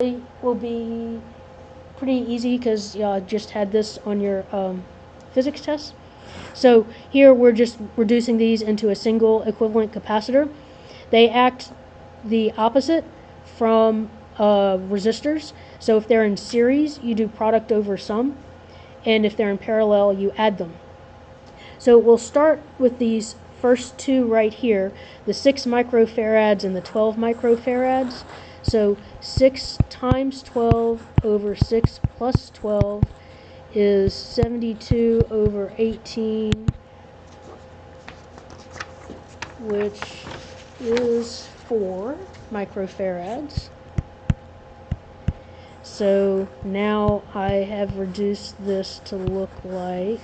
will be pretty easy because you just had this on your physics test. So here we're just reducing these into a single equivalent capacitor. They act the opposite from resistors. So if they're in series, you do product over sum, and if they're in parallel, you add them. So we'll start with these first two right here, the 6 microfarads and the 12 microfarads. So 6 times 12 over 6 plus 12 is 72 over 18, which is 4 microfarads. So now I have reduced this to look like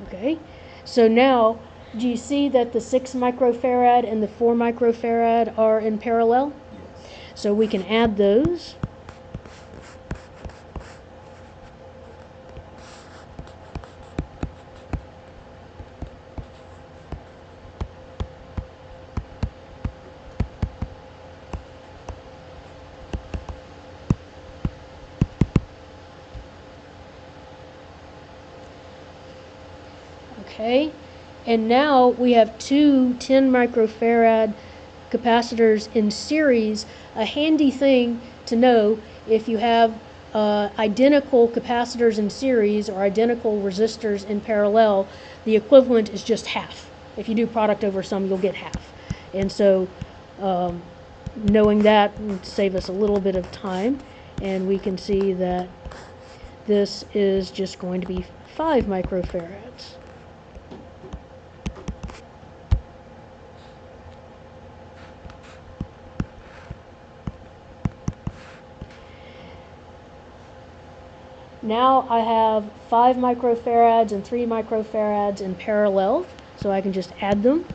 okay. So now, do you see that the 6 microfarad and the 4 microfarad are in parallel? Yes. So we can add those. Okay, and now we have two 10 microfarad capacitors in series. A handy thing to know if you have identical capacitors in series or identical resistors in parallel, the equivalent is just half. If you do product over sum, you'll get half. And so knowing that would save us a little bit of time, and we can see that this is just going to be 5 microfarads. Now I have 5 microfarads and 3 microfarads in parallel, so I can just add them,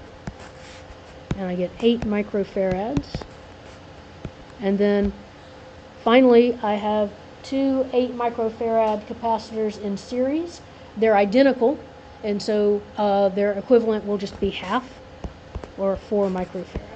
and I get 8 microfarads. And then finally I have two 8 microfarad capacitors in series. They're identical, and so their equivalent will just be half, or 4 microfarads.